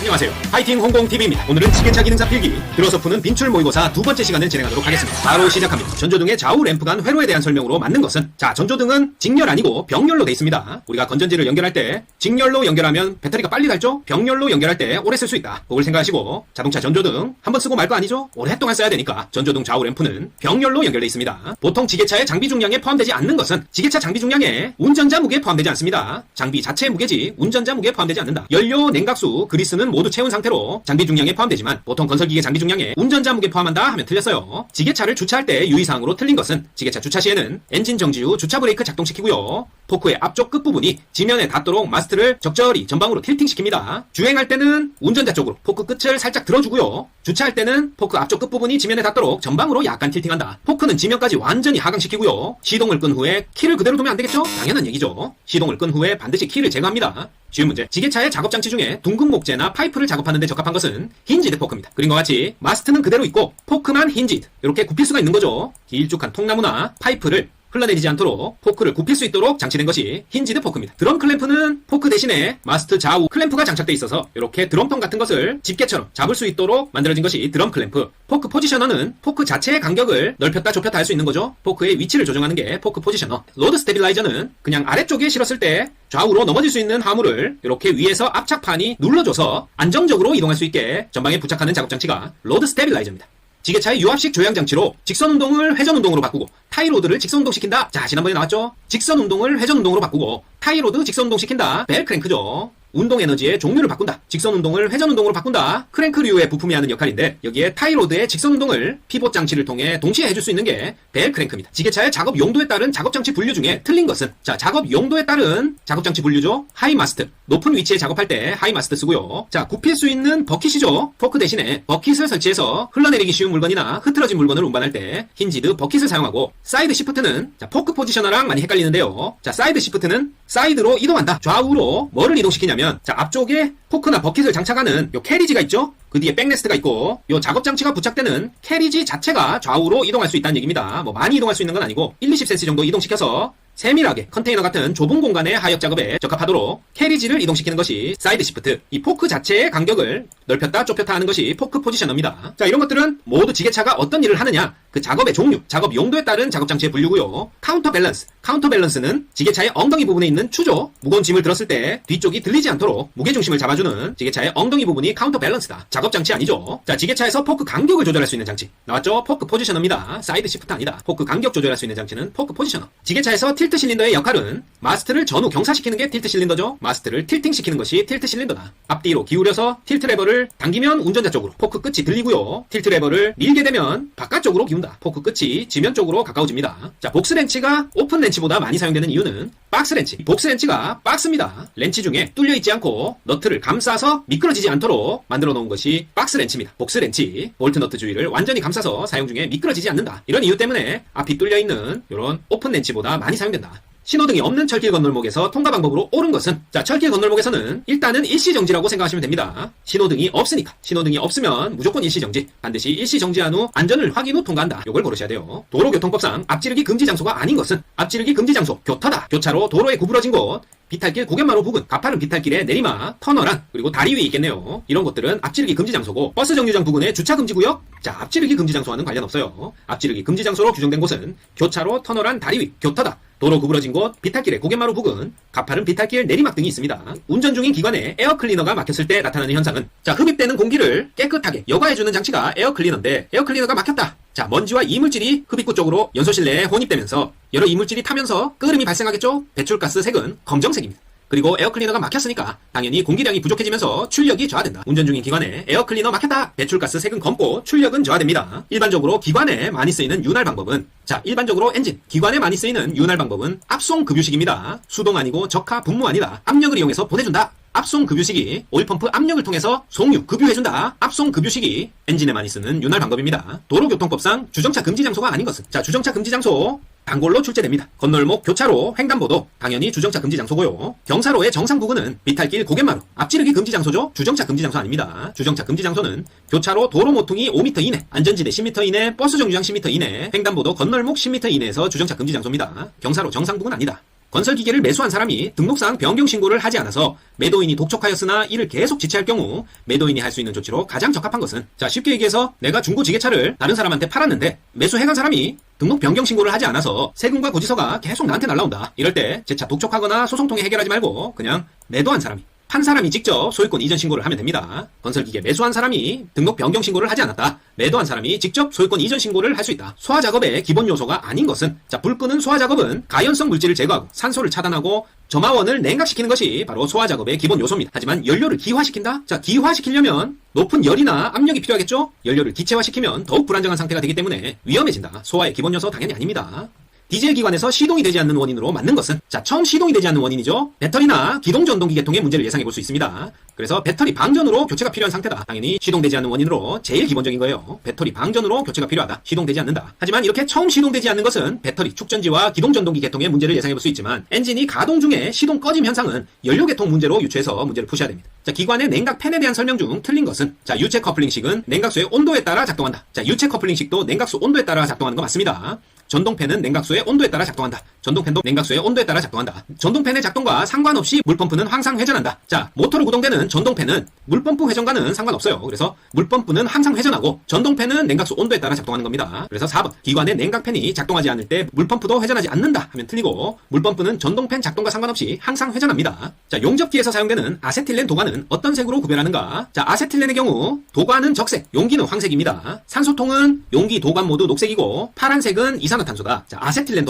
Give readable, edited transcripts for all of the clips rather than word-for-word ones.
안녕하세요. 파이팅 홍공TV입니다. 오늘은 지게차 기능사 필기 들어서 푸는 빈출 모의고사 두 번째 시간을 진행하도록 하겠습니다. 바로 시작합니다. 전조등의 좌우 램프 간 회로에 대한 설명으로 맞는 것은, 자, 전조등은 직렬 아니고 병렬로 돼 있습니다. 우리가 건전지를 연결할 때 직렬로 연결하면 배터리가 빨리 닳죠? 병렬로 연결할 때 오래 쓸 수 있다. 그걸 생각하시고 자동차 전조등 한번 쓰고 말 거 아니죠? 오랫동안 써야 되니까 전조등 좌우 램프는 병렬로 연결돼 있습니다. 보통 지게차의 장비 중량에 포함되지 않는 것은 지게차 장비 중량에 운전자 무게에 포함되지 않습니다. 장비 자체의 무게지 운전자 무게에 포함되지 않는다. 연료, 냉각수, 그리스는 모두 채운 상태로 장비 중량에 포함되지만 보통 건설기계 장비 중량에 운전자 무게 포함한다 하면 틀렸어요. 지게차를 주차할 때 유의사항으로 틀린 것은, 지게차 주차 시에는 엔진 정지 후 주차 브레이크 작동시키고요. 포크의 앞쪽 끝부분이 지면에 닿도록 마스트를 적절히 전방으로 틸팅시킵니다. 주행할 때는 운전자 쪽으로 포크 끝을 살짝 들어주고요. 주차할 때는 포크 앞쪽 끝부분이 지면에 닿도록 전방으로 약간 틸팅한다. 포크는 지면까지 완전히 하강시키고요. 시동을 끈 후에 키를 그대로 두면 안 되겠죠? 당연한 얘기죠. 시동을 끈 후에 반드시 키를 제거합니다. 쉬운 문제. 지게차의 작업장치 중에 둥근 목재나 파이프를 작업하는 데 적합한 것은 힌지드 포크입니다. 그림과 같이 마스트는 그대로 있고 포크만 힌지드, 이렇게 굽힐 수가 있는 거죠. 길쭉한 통나무나 파이프를 흘러내리지 않도록 포크를 굽힐 수 있도록 장치된 것이 힌지드 포크입니다. 드럼 클램프는 포크 대신에 마스트 좌우 클램프가 장착돼 있어서 이렇게 드럼통 같은 것을 집게처럼 잡을 수 있도록 만들어진 것이 드럼 클램프. 포크 포지셔너는 포크 자체의 간격을 넓혔다 좁혔다 할 수 있는 거죠. 포크의 위치를 조정하는 게 포크 포지셔너. 로드 스테빌라이저는 그냥 아래쪽에 실었을 때 좌우로 넘어질 수 있는 화물을 이렇게 위에서 압착판이 눌러줘서 안정적으로 이동할 수 있게 전방에 부착하는 작업장치가 로드 스테빌라이저입니다. 지게차의 유압식 조향장치로 직선운동을 회전운동으로 바꾸고 타이로드를 직선운동시킨다. 자, 지난번에 나왔죠? 직선운동을 회전운동으로 바꾸고 타이로드 직선운동시킨다. 벨 크랭크죠. 운동 에너지의 종류를 바꾼다. 직선운동을 회전운동으로 바꾼다. 크랭크류의 부품이 하는 역할인데, 여기에 타이로드의 직선운동을 피봇 장치를 통해 동시에 해줄 수 있는 게 벨 크랭크입니다. 지게차의 작업 용도에 따른 작업장치 분류 중에 틀린 것은, 자, 작업 용도에 따른 작업장치 분류죠. 하이 마스트, 높은 위치에 작업할 때 하이 마스트 쓰고요. 자, 굽힐 수 있는 버킷이죠. 포크 대신에 버킷을 설치해서 흘러내리기 쉬운 물건이나 흐트러진 물건을 운반할 때 힌지드 버킷을 사용하고, 사이드 시프트는, 자, 포크 포지셔너랑 많이 헷갈리는데요. 자, 사이드 시프트는 사이드로 이동한다. 좌우로 뭐를 이동시키냐면, 자, 앞쪽에 포크나 버킷을 장착하는 요 캐리지가 있죠? 그 뒤에 백레스트가 있고, 요 작업장치가 부착되는 캐리지 자체가 좌우로 이동할 수 있다는 얘기입니다. 뭐 많이 이동할 수 있는 건 아니고 1-20cm 정도 이동시켜서 세밀하게 컨테이너 같은 좁은 공간의 하역 작업에 적합하도록 캐리지를 이동시키는 것이 사이드 시프트. 이 포크 자체의 간격을 넓혔다 좁혔다 하는 것이 포크 포지셔너입니다. 자, 이런 것들은 모두 지게차가 어떤 일을 하느냐, 그 작업의 종류, 작업 용도에 따른 작업장치의 분류고요. 카운터 밸런스. 카운터 밸런스는 지게차의 엉덩이 부분에 있는 추조, 무거운 짐을 들었을 때 뒤쪽이 들리지 않도록 무게중심을 잡아주는 지게차의 엉덩이 부분이 카운터 밸런스다. 작업장치 아니죠. 자, 지게차에서 포크 간격을 조절할 수 있는 장치 나왔죠? 포크 포지셔너입니다. 사이드 시프트 아니다. 포크 간격 조절할 수 있는 장치는 포크 포지셔너. 지게차에서 틸트 실린더의 역할은 마스트를 전후 경사시키는 게 틸트 실린더죠. 마스트를 틸팅시키는 것이 틸트 실린더다. 앞뒤로 기울여서 틸트 레버를 당기면 운전자 쪽으로 포크 끝이 들리고요. 틸트 레버를 밀게 되면 바깥쪽으로 기운다. 포크 끝이 지면 쪽으로 가까워집니다. 자, 복스 렌치가 오픈 렌치보다 많이 사용되는 이유는 박스 렌치. 복스 렌치가 박스입니다. 렌치 중에 뚫려 있지 않고 너트를 감싸서 미끄러지지 않도록 만들어 놓은 것이 박스 렌치입니다. 복스 렌치. 볼트 너트 주위를 완전히 감싸서 사용 중에 미끄러지지 않는다. 이런 이유 때문에 앞이 뚫려 있는 이런 오픈 렌치보다 많이 사용된다. 신호등이 없는 철길 건널목에서 통과 방법으로 옳은 것은, 자, 철길 건널목에서는 일단은 일시정지라고 생각하시면 됩니다. 신호등이 없으니까. 신호등이 없으면 무조건 일시정지. 반드시 일시정지한 후 안전을 확인 후 통과한다. 요걸 고르셔야 돼요. 도로교통법상 앞지르기 금지 장소가 아닌 것은, 앞지르기 금지 장소, 교터다. 교차로 도로에 구부러진 곳, 비탈길 고갯마루 부근, 가파른 비탈길의 내리막, 터널안, 그리고 다리 위에 있겠네요. 이런 곳들은 앞지르기 금지 장소고, 버스 정류장 부근의 주차 금지 구역, 자, 앞지르기 금지 장소와는 관련 없어요. 앞지르기 금지 장소로 규정된 곳은 교차로, 터널안, 다리 위, 교터다. 도로 구부러진 곳, 비탈길의 고갯마루 부근, 가파른 비탈길 내리막 등이 있습니다. 운전 중인 기관에 에어클리너가 막혔을 때 나타나는 현상은, 자, 흡입되는 공기를 깨끗하게 여과해주는 장치가 에어클리너인데, 에어클리너가 막혔다. 자, 먼지와 이물질이 흡입구 쪽으로 연소실 내에 혼입되면서 여러 이물질이 타면서 끓음이 발생하겠죠? 배출가스 색은 검정색입니다. 그리고 에어클리너가 막혔으니까 당연히 공기량이 부족해지면서 출력이 저하된다. 운전 중인 기관에 에어클리너 막혔다. 배출가스 색은 검고 출력은 저하됩니다. 일반적으로 기관에 많이 쓰이는 윤활 방법은, 자, 일반적으로 엔진, 기관에 많이 쓰이는 윤활 방법은 압송급유식입니다. 수동 아니고 적하 분무 아니다. 압력을 이용해서 보내준다. 압송급유식이 오일펌프 압력을 통해서 송유, 급유해준다. 압송급유식이 엔진에 많이 쓰는 윤활 방법입니다. 도로교통법상 주정차 금지 장소가 아닌 것은, 자, 주정차 금지 장소 단골로 출제됩니다. 건널목, 교차로, 횡단보도 당연히 주정차 금지 장소고요. 경사로의 정상 부근은 비탈길, 고갯마루, 앞지르기 금지 장소죠. 주정차 금지 장소 아닙니다. 주정차 금지 장소는 교차로 도로 모퉁이 5m 이내, 안전지대 10m 이내, 버스 정류장 10m 이내, 횡단보도 건널목 10m 이내에서 주정차 금지 장소입니다. 경사로 정상 부근 아니다. 건설기계를 매수한 사람이 등록상 변경 신고를 하지 않아서 매도인이 독촉하였으나 이를 계속 지체할 경우 매도인이 할 수 있는 조치로 가장 적합한 것은, 자, 쉽게 얘기해서 내가 중고지게차를 다른 사람한테 팔았는데 매수해간 사람이 등록 변경 신고를 하지 않아서 세금과 고지서가 계속 나한테 날라온다. 이럴 때 제 차 독촉하거나 소송 통해 해결하지 말고 그냥 매도한 사람이, 판 사람이 직접 소유권 이전 신고를 하면 됩니다. 건설기계 매수한 사람이 등록 변경 신고를 하지 않았다. 매도한 사람이 직접 소유권 이전 신고를 할 수 있다. 소화작업의 기본 요소가 아닌 것은, 자, 불 끄는 소화작업은 가연성 물질을 제거하고 산소를 차단하고 점화원을 냉각시키는 것이 바로 소화작업의 기본 요소입니다. 하지만 연료를 기화시킨다? 자, 기화시키려면 높은 열이나 압력이 필요하겠죠? 연료를 기체화시키면 더욱 불안정한 상태가 되기 때문에 위험해진다. 소화의 기본 요소 당연히 아닙니다. 디젤 기관에서 시동이 되지 않는 원인으로 맞는 것은, 자, 처음 시동이 되지 않는 원인이죠. 배터리나 기동전동기 계통의 문제를 예상해 볼 수 있습니다. 그래서 배터리 방전으로 교체가 필요한 상태다. 당연히 시동되지 않는 원인으로 제일 기본적인 거예요. 배터리 방전으로 교체가 필요하다. 시동되지 않는다. 하지만 이렇게 처음 시동되지 않는 것은 배터리 축전지와 기동전동기 계통의 문제를 예상해 볼 수 있지만, 엔진이 가동 중에 시동 꺼짐 현상은 연료 계통 문제로 유추해서 문제를 푸셔야 됩니다. 자, 기관의 냉각 팬에 대한 설명 중 틀린 것은, 자, 유체 커플링식은 냉각수의 온도에 따라 작동한다. 자, 유체 커플링식도 냉각수 온도에 따라 작동하는 거 맞습니다. 전동팬은 냉각수의 온도에 따라 작동한다. 전동팬도 냉각수의 온도에 따라 작동한다. 전동팬의 작동과 상관없이 물펌프는 항상 회전한다. 자, 모터로 구동되는 전동팬은 물펌프 회전과는 상관없어요. 그래서 물펌프는 항상 회전하고 전동팬은 냉각수 온도에 따라 작동하는 겁니다. 그래서 4번, 기관의 냉각팬이 작동하지 않을 때 물펌프도 회전하지 않는다 하면 틀리고, 물펌프는 전동팬 작동과 상관없이 항상 회전합니다. 자, 용접기에서 사용되는 아세틸렌 도관은 어떤 색으로 구별하는가? 자, 아세틸렌의 경우 도관은 적색, 용기는 황색입니다. 산소통은 용기, 도관 모두 녹색이고 파란색은 이산화탄소다. 자, 아세틸렌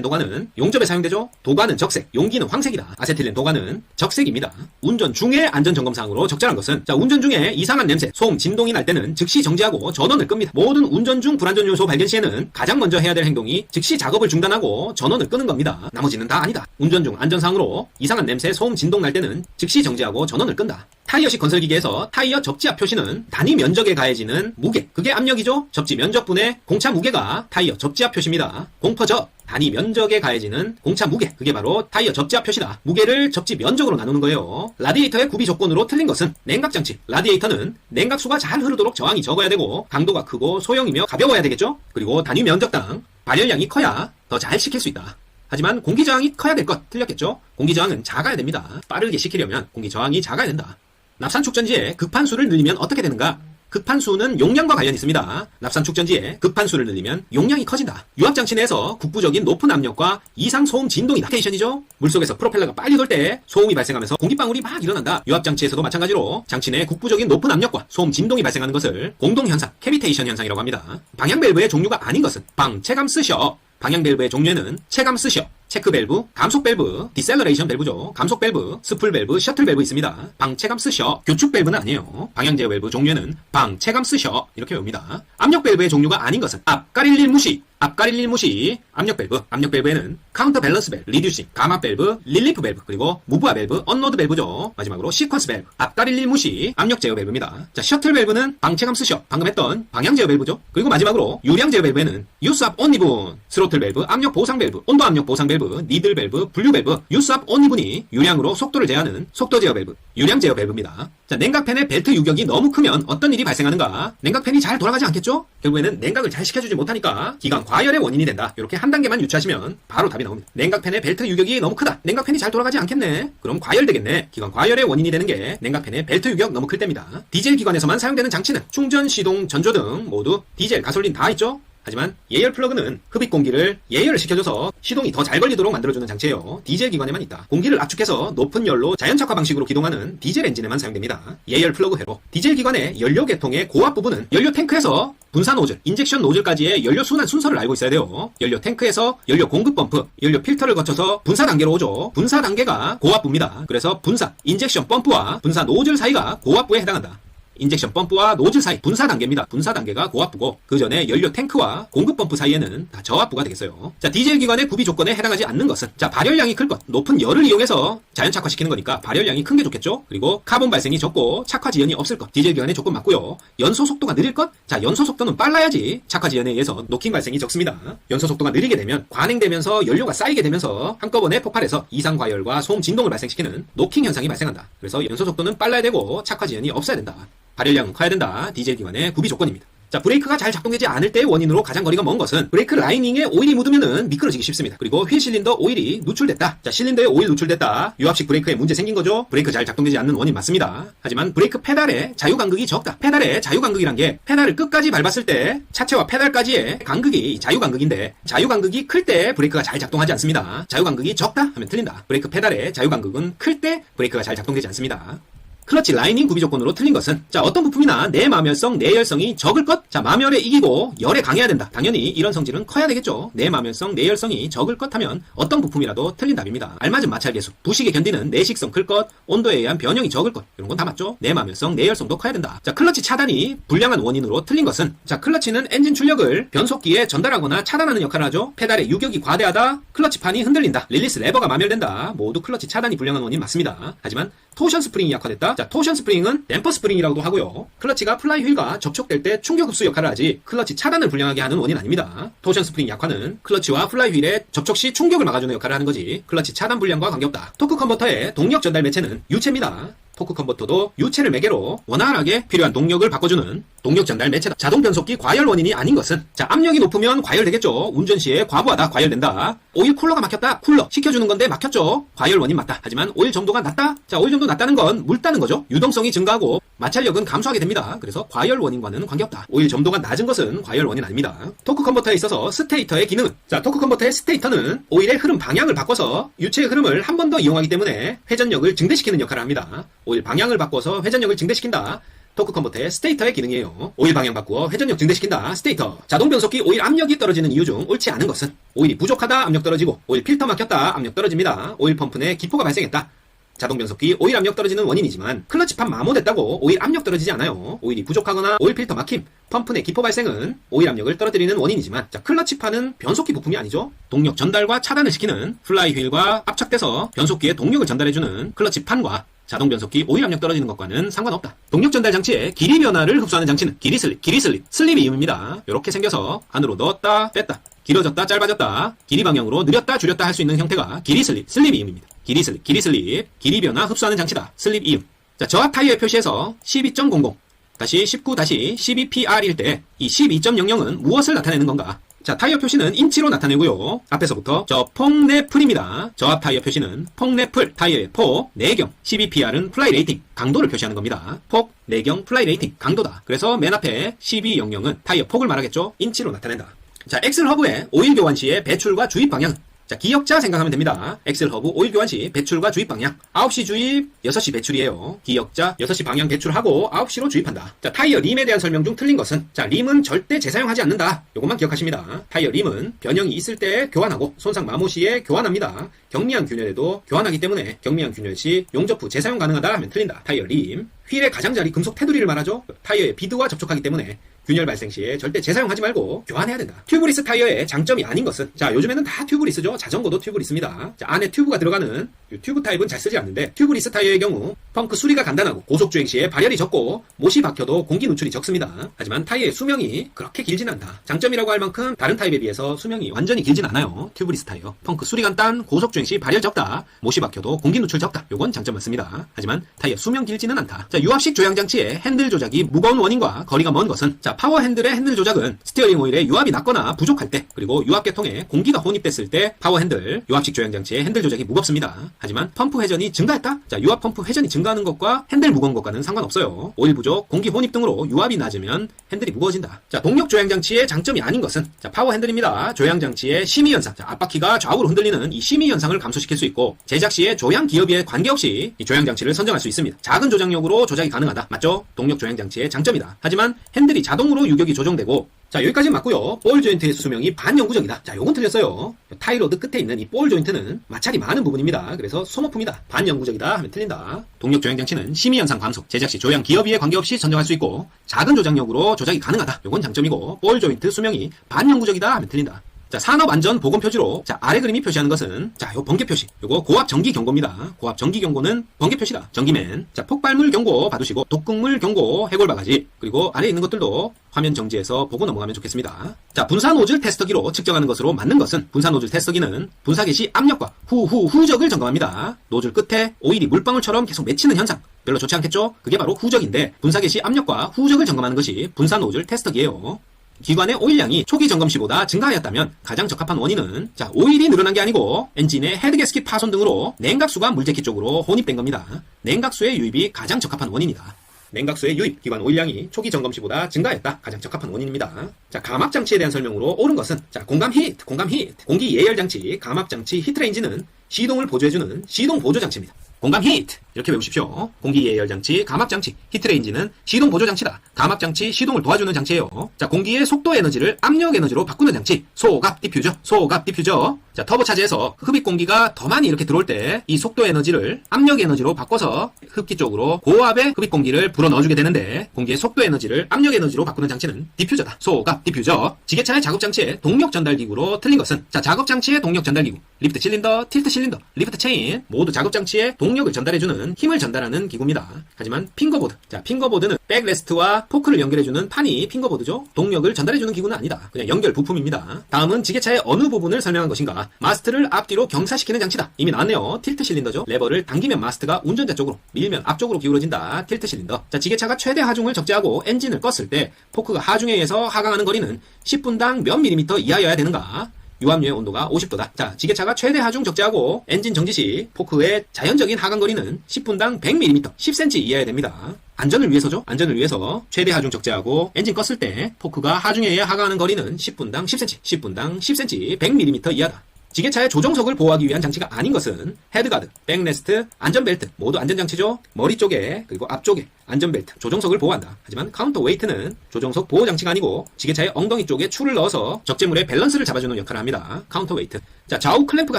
도관은 용접에 사용되죠. 도관은 적색, 용기는 황색이다. 아세틸렌 도관은 적색입니다. 운전 중에 안전점검사항으로 적절한 것은, 자, 운전 중에 이상한 냄새, 소음, 진동이 날 때는 즉시 정지하고 전원을 끕니다. 모든 운전 중 불안전 요소 발견 시에는 가장 먼저 해야 될 행동이 즉시 작업을 중단하고 전원을 끄는 겁니다. 나머지는 다 아니다. 운전 중 안전사항으로 이상한 냄새, 소음, 진동 날 때는 즉시 정지하고 전원을 끈다. 타이어식 건설기계에서 타이어 접지압 표시는 단위 면적에 가해지는 무게, 그게 압력이죠. 접지 면적분의 공차 무게가 타이어 접지압 표시입니다. 공퍼저, 단위 면적에 가해지는 공차 무게, 그게 바로 타이어 접지압 표시다. 무게를 접지 면적으로 나누는 거예요. 라디에이터의 구비 조건으로 틀린 것은, 냉각장치, 라디에이터는 냉각수가 잘 흐르도록 저항이 적어야 되고 강도가 크고 소형이며 가벼워야 되겠죠. 그리고 단위 면적당 발열량이 커야 더 잘 식힐 수 있다. 하지만 공기저항이 커야 될 것, 틀렸겠죠. 공기저항은 작아야 됩니다. 빠르게 식히려면 공기저항이 작아야 된다. 납산축전지에 급한수를 늘리면 어떻게 되는가? 급한수는 용량과 관련이 있습니다. 납산축전지에 급한수를 늘리면 용량이 커진다. 유압장치 내에서 국부적인 높은 압력과 이상 소음 진동이 나케이션이죠. 물속에서 프로펠러가 빨리 돌 때 소음이 발생하면서 공기방울이 막 일어난다. 유압장치에서도 마찬가지로 장치 내 국부적인 높은 압력과 소음 진동이 발생하는 것을 공동현상, 캐비테이션 현상이라고 합니다. 방향밸브의 종류가 아닌 것은, 방체감 쓰셔. 방향밸브의 종류에는 체감 쓰셔, 체크밸브, 감속밸브, 디셀러레이션 밸브죠. 감속밸브, 스풀밸브, 셔틀밸브 있습니다. 방체감 쓰셔, 교축밸브는 아니에요. 방향제어밸브 종류에는 방체감 쓰셔 이렇게 외웁니다. 압력밸브의 종류가 아닌 것은, 앞가릴릴 무시, 앞가릴릴 무시, 압력밸브, 압력밸브에는 카운터 밸런스 밸브, 리듀싱, 감압밸브, 릴리프 밸브, 그리고 무브화 밸브, 언로드 밸브죠. 마지막으로 시퀀스 밸브, 앞가릴릴 무시, 압력제어 밸브입니다. 자, 셔틀 밸브는 방체감 쓰셔, 방금 했던 방향제어 밸브죠. 그리고 마지막으로 유량제어 밸브에는 유스압 온리분, 스로틀 밸브, 압력 보상 밸브, 온도 압력 보상 밸브, 니들 밸브, 분류 밸브, 유스압 온리분이 유량으로 속도를 제어하는 속도 제어 밸브, 유량 제어 밸브입니다. 자, 냉각팬의 벨트 유격이 너무 크면 어떤 일이 발생하는가? 냉각팬이 잘 돌아가지 않겠죠? 결국에는 냉각을 잘 시켜주지 못하니까 기관 과열의 원인이 된다. 이렇게 한 단계만 유추하시면 바로 답이 나옵니다. 냉각팬의 벨트 유격이 너무 크다. 냉각팬이 잘 돌아가지 않겠네. 그럼 과열되겠네. 기관 과열의 원인이 되는 게 냉각팬의 벨트 유격 너무 클 때입니다. 디젤 기관에서만 사용되는 장치는 충전, 시동, 전조등 모두 디젤, 가솔린 다 있죠? 하지만 예열 플러그는 흡입 공기를 예열을 시켜줘서 시동이 더 잘 걸리도록 만들어주는 장치예요. 디젤 기관에만 있다. 공기를 압축해서 높은 열로 자연착화 방식으로 기동하는 디젤 엔진에만 사용됩니다. 예열 플러그 회로. 디젤 기관의 연료 계통의 고압 부분은 연료 탱크에서 분사 노즐, 인젝션 노즐까지의 연료 순환 순서를 알고 있어야 돼요. 연료 탱크에서 연료 공급 펌프, 연료 필터를 거쳐서 분사 단계로 오죠. 분사 단계가 고압부입니다. 그래서 분사, 인젝션 펌프와 분사 노즐 사이가 고압부에 해당한다. 인젝션 펌프와 노즐 사이 분사 단계입니다. 분사 단계가 고압부고 그 전에 연료 탱크와 공급 펌프 사이에는 다 저압부가 되겠어요. 자, 디젤 기관의 구비 조건에 해당하지 않는 것은, 자, 발열량이 클 것, 높은 열을 이용해서 자연 착화시키는 거니까 발열량이 큰 게 좋겠죠. 그리고 카본 발생이 적고 착화 지연이 없을 것, 디젤 기관의 조건 맞고요. 연소 속도가 느릴 것, 자, 연소 속도는 빨라야지 착화 지연에 의해서 노킹 발생이 적습니다. 연소 속도가 느리게 되면 관행되면서 연료가 쌓이게 되면서 한꺼번에 폭발해서 이상 과열과 소음 진동을 발생시키는 노킹 현상이 발생한다. 그래서 연소 속도는 빨라야 되고 착화 지연이 없어야 된다. 발열량은 커야 된다. 디젤 기관의 구비 조건입니다. 자, 브레이크가 잘 작동되지 않을 때의 원인으로 가장 거리가 먼 것은 브레이크 라이닝에 오일이 묻으면은 미끄러지기 쉽습니다. 그리고 휠 실린더 오일이 누출됐다. 자, 실린더에 오일 누출됐다. 유압식 브레이크에 문제 생긴 거죠. 브레이크 잘 작동되지 않는 원인 맞습니다. 하지만 브레이크 페달에 자유간극이 적다. 페달에 자유간극이란 게 페달을 끝까지 밟았을 때 차체와 페달까지의 간극이 자유간극인데 자유간극이 클 때 브레이크가 잘 작동하지 않습니다. 자유간극이 적다 하면 틀린다. 브레이크 페달의 자유간극은 클 때 브레이크가 잘 작동되지 않습니다. 클러치 라이닝 구비 조건으로 틀린 것은 자, 어떤 부품이나 내마멸성, 내열성이 적을 것. 자, 마멸에 이기고 열에 강해야 된다. 당연히 이런 성질은 커야 되겠죠. 내마멸성, 내열성이 적을 것 하면 어떤 부품이라도 틀린 답입니다. 알맞은 마찰 계수, 부식에 견디는 내식성 클 것, 온도에 의한 변형이 적을 것. 이런 건 다 맞죠. 내마멸성, 내열성도 커야 된다. 자, 클러치 차단이 불량한 원인으로 틀린 것은 자, 클러치는 엔진 출력을 변속기에 전달하거나 차단하는 역할을 하죠. 페달의 유격이 과대하다, 클러치판이 흔들린다, 릴리스 레버가 마멸된다. 모두 클러치 차단이 불량한 원인 맞습니다. 하지만 토션 스프링이 약화됐다. 자, 토션 스프링은 댐퍼 스프링이라고도 하고요. 클러치가 플라이 휠과 접촉될 때 충격 흡수 역할을 하지 클러치 차단을 불량하게 하는 원인 아닙니다. 토션 스프링 약화는 클러치와 플라이 휠의 접촉 시 충격을 막아주는 역할을 하는 거지 클러치 차단 불량과 관계없다. 토크 컨버터의 동력 전달 매체는 유체입니다. 토크 컨버터도 유체를 매개로 원활하게 필요한 동력을 바꿔주는 동력 전달 매체다. 자동 변속기 과열 원인이 아닌 것은 자, 압력이 높으면 과열되겠죠. 운전 시에 과부하다, 과열된다. 오일 쿨러가 막혔다, 쿨러 시켜주는 건데 막혔죠. 과열 원인 맞다. 하지만 오일 점도가 낮다. 자, 오일 점도 낮다는 건 묽다는 거죠. 유동성이 증가하고 마찰력은 감소하게 됩니다. 그래서 과열 원인과는 관계없다. 오일 점도가 낮은 것은 과열 원인 아닙니다. 토크 컨버터에 있어서 스테이터의 기능은 자, 토크 컨버터의 스테이터는 오일의 흐름 방향을 바꿔서 유체의 흐름을 한 번 더 이용하기 때문에 회전력을 증대시키는 역할을 합니다. 오일 방향을 바꿔서 회전력을 증대시킨다. 토크 컨버터의 스테이터의 기능이에요. 오일 방향 바꾸어 회전력 증대시킨다. 스테이터. 자동 변속기 오일 압력이 떨어지는 이유 중 옳지 않은 것은 오일이 부족하다, 압력 떨어지고 오일 필터 막혔다, 압력 떨어집니다. 오일 펌프 내 기포가 발생했다. 자동 변속기 오일 압력 떨어지는 원인이지만 클러치판 마모됐다고 오일 압력 떨어지지 않아요. 오일이 부족하거나 오일 필터 막힘, 펌프 내 기포 발생은 오일 압력을 떨어뜨리는 원인이지만 자, 클러치판은 변속기 부품이 아니죠. 동력 전달과 차단을 시키는 플라이 휠과 압착돼서 변속기에 동력을 전달해주는 클러치판과 자동 변속기 오일 압력 떨어지는 것과는 상관없다. 동력 전달 장치의 길이 변화를 흡수하는 장치는 길이 슬립, 슬립이 이음입니다. 이렇게 생겨서 안으로 넣었다, 뺐다, 길어졌다, 짧아졌다, 길이 방향으로 느렸다, 줄였다 할 수 있는 형태가 길이 슬립 이음입니다. 길이 슬립, 길이 변화 흡수하는 장치다. 슬립 이음. 자, 저압 타이어의 표시에서 12.00 -19-12PR일 때 이 12.00은 무엇을 나타내는 건가? 자, 타이어 표시는 인치로 나타내고요. 앞에서부터 저 폭내풀입니다. 저압 타이어 표시는 폭내풀, 타이어의 폭, 내경, 12PR은 플라이 레이팅, 강도를 표시하는 겁니다. 폭, 내경, 플라이 레이팅, 강도다. 그래서 맨 앞에 1200은 타이어 폭을 말하겠죠. 인치로 나타낸다. 자, 엑셀 허브의 오일 교환 시의 배출과 주입 방향. 자, 기역자 생각하면 됩니다. 엑셀 허브 오일 교환 시 배출과 주입 방향. 9시 주입, 6시 배출이에요. 기역자 6시 방향 배출하고 9시로 주입한다. 자, 타이어 림에 대한 설명 중 틀린 것은 자, 림은 절대 재사용하지 않는다. 요것만 기억하십니다. 타이어 림은 변형이 있을 때 교환하고 손상 마모 시에 교환합니다. 경미한 균열에도 교환하기 때문에 경미한 균열 시 용접 후 재사용 가능하다 하면 틀린다. 타이어 림. 휠의 가장자리 금속 테두리를 말하죠. 타이어의 비드와 접촉하기 때문에 균열 발생 시에 절대 재사용하지 말고 교환해야 된다. 튜브리스 타이어의 장점이 아닌 것은 자, 요즘에는 다 튜브리스죠. 자전거도 튜브리스입니다. 자, 안에 튜브가 들어가는 튜브 타입은 잘 쓰지 않는데 튜브리스 타이어의 경우 펑크 수리가 간단하고 고속 주행 시에 발열이 적고 못이 박혀도 공기 누출이 적습니다. 하지만 타이어의 수명이 그렇게 길진 않다. 장점이라고 할 만큼 다른 타입에 비해서 수명이 완전히 길진 않아요. 튜브리스 타이어. 펑크 수리 간단, 고속 주행 시 발열 적다, 못이 박혀도 공기 누출 적다. 요건 장점 맞습니다. 하지만 타이어 수명 길지는 않다. 자, 유압식 조향 장치의 핸들 조작이 무거운 원인과 거리가 먼 것은 자, 파워 핸들의 핸들 조작은 스티어링 오일에 유압이 낮거나 부족할 때, 그리고 유압계통에 공기가 혼입됐을 때 파워 핸들, 유압식 조향 장치의 핸들 조작이 무겁습니다. 하지만 펌프 회전이 증가했다? 자, 유압 펌프 회전이 증가하는 것과 핸들 무거운 것과는 상관없어요. 오일 부족, 공기 혼입 등으로 유압이 낮으면 핸들이 무거워진다. 자, 동력 조향 장치의 장점이 아닌 것은 자, 파워 핸들입니다. 조향 장치의 심의 현상. 자, 앞바퀴가 좌우로 흔들리는 이 심의 현상을 감소시킬 수 있고 제작 시에 조향 기업에 관계없이 이 조향 장치를 선정할 수 있습니다. 작은 조작력으로 조작이 가능하다. 맞죠? 동력 조향 장치의 장점이다. 하지만 핸들이 자동으로 유격이 조정되고 자, 여기까지는 맞고요. 볼 조인트의 수명이 반영구적이다. 자, 요건 틀렸어요. 타이로드 끝에 있는 이 볼 조인트는 마찰이 많은 부분입니다. 그래서 소모품이다. 반영구적이다 하면 틀린다. 동력 조향 장치는 심의 현상 감소, 제작 시 조향 기어비에 관계없이 선정할 수 있고 작은 조작력으로 조작이 가능하다. 요건 장점이고 볼 조인트 수명이 반영구적이다 하면 틀린다. 자, 산업안전보건 표지로 자, 아래 그림이 표시하는 것은 자, 요 번개 표시. 요거 고압 전기 경고입니다. 고압 전기 경고는 번개 표시다. 전기맨. 자, 폭발물 경고 봐두시고 독극물 경고, 해골 바가지. 그리고 아래에 있는 것들도 화면 정지해서 보고 넘어가면 좋겠습니다. 자, 분사 노즐 테스터기로 측정하는 것으로 맞는 것은 분사 노즐 테스터기는 분사 개시 압력과 후적을 점검합니다. 노즐 끝에 오일이 물방울처럼 계속 맺히는 현상. 별로 좋지 않겠죠? 그게 바로 후적인데 분사 개시 압력과 후적을 점검하는 것이 분사 노즐 테스터기예요. 기관의 오일량이 초기 점검 시보다 증가하였다면 가장 적합한 원인은 오일이 늘어난 게 아니고 엔진의 헤드 가스킷 파손 등으로 냉각수가 물제기 쪽으로 혼입된 겁니다. 냉각수의 유입이 가장 적합한 원인이다. 냉각수의 유입, 기관 오일량이 초기 점검 시보다 증가했다. 가장 적합한 원인입니다. 가막 장치에 대한 설명으로 옳은 것은 공감 히트, 공기 예열 장치, 가막 장치 히트레인지는 시동을 보조해주는 시동 보조 장치입니다. 공감 히트 이렇게 외우십시오. 공기 예열 장치, 가막 장치, 히트레인지는 시동 보조 장치다. 가막 장치 시동을 도와주는 장치예요. 공기의 속도 에너지를 압력 에너지로 바꾸는 장치, 소갑 디퓨저. 터보 차지에서 흡입 공기가 더 많이 이렇게 들어올 때 이 속도 에너지를 압력 에너지로 바꿔서 흡기 쪽으로 고압의 흡입 공기를 불어 넣어주게 되는데 공기의 속도 에너지를 압력 에너지로 바꾸는 장치는 디퓨저다. 소갑 디퓨저. 지게차의 작업 장치의 동력 전달 기구로 틀린 것은 작업 장치의 동력 전달 기구, 리프트 실린더, 틸트 실린더, 리프트 체인 모두 작업 장치에 동력을 전달해주는 힘을 전달하는 기구입니다. 하지만 핑거보드, 핑거보드는 백레스트와 포크를 연결해주는 판이 핑거보드죠. 동력을 전달해주는 기구는 아니다. 그냥 연결 부품입니다. 다음은 지게차의 어느 부분을 설명한 것인가? 마스트를 앞뒤로 경사시키는 장치다. 이미 나왔네요. 틸트 실린더죠. 레버를 당기면 마스트가 운전자 쪽으로, 밀면 앞쪽으로 기울어진다. 틸트 실린더. 지게차가 최대 하중을 적재하고 엔진을 껐을 때 포크가 하중에 의해서 하강하는 거리는 10분당 몇 밀리미터 이하여야 되는가? 유압류의 온도가 50도다. 지게차가 최대 하중 적재하고 엔진 정지 시 포크의 자연적인 하강거리는 10분당 100mm, 10cm 이하여야 됩니다. 안전을 위해서죠. 안전을 위해서 최대 하중 적재하고 엔진 껐을 때 포크가 하중에 의해 하강하는 거리는 10분당 10cm, 10분당 10cm, 100mm 이하다. 지게차의 조종석을 보호하기 위한 장치가 아닌 것은 헤드가드, 백레스트, 안전벨트 모두 안전장치죠. 머리 쪽에 그리고 앞쪽에 안전벨트, 조종석을 보호한다. 하지만 카운터웨이트는 조종석 보호장치가 아니고 지게차의 엉덩이 쪽에 추를 넣어서 적재물의 밸런스를 잡아주는 역할을 합니다. 카운터웨이트. 좌우 클램프가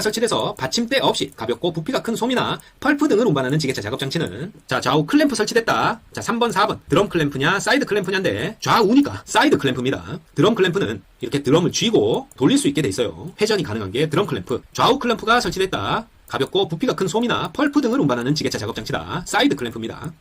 설치돼서 받침대 없이 가볍고 부피가 큰 솜이나 펄프 등을 운반하는 지게차 작업장치는 좌우 클램프 설치됐다. 3번, 4번 드럼 클램프냐 사이드 클램프냐인데 좌우니까 사이드 클램프입니다. 드럼 클램프는 이렇게 드럼을 쥐고 돌릴 수 있게 돼 있어요. 회전이 가능한 게 드럼 클램프. 좌우 클램프가 설치됐다. 가볍고 부피가 큰 솜이나 펄프 등을 운반하는 지게차 작업장치다. 사이드 클램프입니다.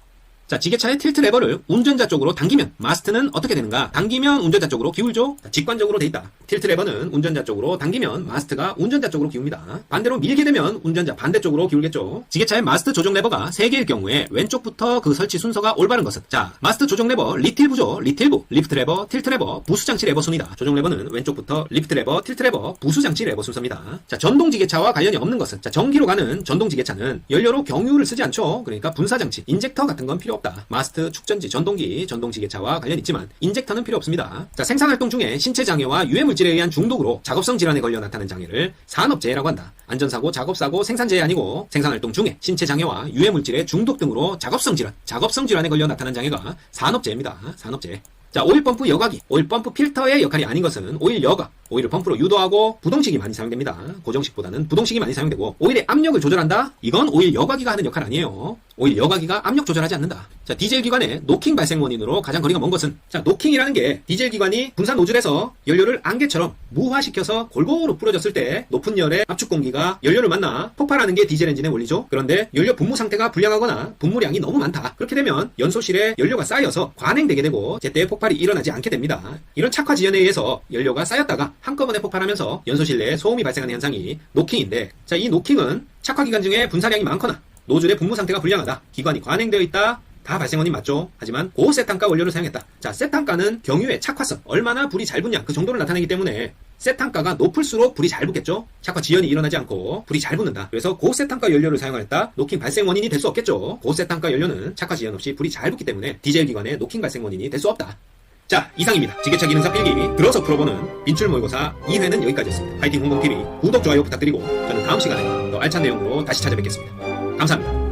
지게차의 틸트 레버를 운전자 쪽으로 당기면 마스트는 어떻게 되는가? 당기면 운전자 쪽으로 기울죠? 직관적으로 돼 있다. 틸트 레버는 운전자 쪽으로 당기면 마스트가 운전자 쪽으로 기웁니다. 반대로 밀게 되면 운전자 반대쪽으로 기울겠죠? 지게차의 마스트 조정 레버가 3개일 경우에 왼쪽부터 그 설치 순서가 올바른 것은 마스트 조정 레버 리틸부죠. 리틸부, 리프트 레버, 틸트 레버, 부수장치 레버 순이다. 조정 레버는 왼쪽부터 리프트 레버, 틸트 레버, 부수장치 레버 순서입니다. 전동 지게차와 관련이 없는 것은 전기로 가는 전동 지게차는 연료로 경유를 쓰지 않죠. 그러니까 분사장치, 인젝터 같은 건 필요 없다. 마스트, 축전지, 전동기, 전동지게차와 관련 있지만 인젝터는 필요 없습니다. 생산활동 중에 신체장애와 유해물질에 의한 중독으로 작업성 질환에 걸려 나타나는 장애를 산업재해라고 한다. 안전사고, 작업사고, 생산재해 아니고 생산활동 중에 신체장애와 유해물질의 중독 등으로 작업성 질환에 걸려 나타나는 장애가 산업재해입니다. 산업재해. 오일 펌프 여과기, 오일 펌프 필터의 역할이 아닌 것은 오일 여과, 오일을 펌프로 유도하고 부동식이 많이 사용됩니다. 고정식보다는 부동식이 많이 사용되고 오일의 압력을 조절한다? 이건 오일 여과기가 하는 역할 아니에요. 오일 여과기가 압력 조절하지 않는다. 디젤 기관의 노킹 발생 원인으로 가장 거리가 먼 것은 노킹이라는 게 디젤 기관이 분산 노즐에서 연료를 안개처럼 무화시켜서 골고루 뿌려졌을 때 높은 열의 압축 공기가 연료를 만나 폭발하는 게 디젤 엔진의 원리죠. 그런데 연료 분무 상태가 불량하거나 분무량이 너무 많다. 그렇게 되면 연소실에 연료가 쌓여서 관행되게 되고 제때 폭발이 일어나지 않게 됩니다. 이런 착화 지연에 의해서 연료가 쌓였다가 한꺼번에 폭발하면서 연소실 내에 소음이 발생하는 현상이 노킹인데 이 노킹은 착화 기간 중에 분사량이 많거나 노즐의 분무 상태가 불량하다. 기관이 관행되어 있다. 다 발생 원인 맞죠? 하지만 고세탄가 원료를 사용했다. 세탄가는 경유의 착화성, 얼마나 불이 잘 붙냐 그 정도를 나타내기 때문에 세탄가가 높을수록 불이 잘 붙겠죠? 착화 지연이 일어나지 않고 불이 잘 붙는다. 그래서 고세탄가 연료를 사용했다. 노킹 발생 원인이 될 수 없겠죠? 고세탄가 연료는 착화 지연 없이 불이 잘 붙기 때문에 디젤 기관의 노킹 발생 원인이 될 수 없다. 이상입니다. 지게차 기능사 필기 들어서 풀어보는 빈출 모의고사 2회는 여기까지였습니다. 파이팅 홍콩TV 구독, 좋아요 부탁드리고 저는 다음 시간에 더 알찬 내용으로 다시 찾아뵙겠습니다. 감사합니다.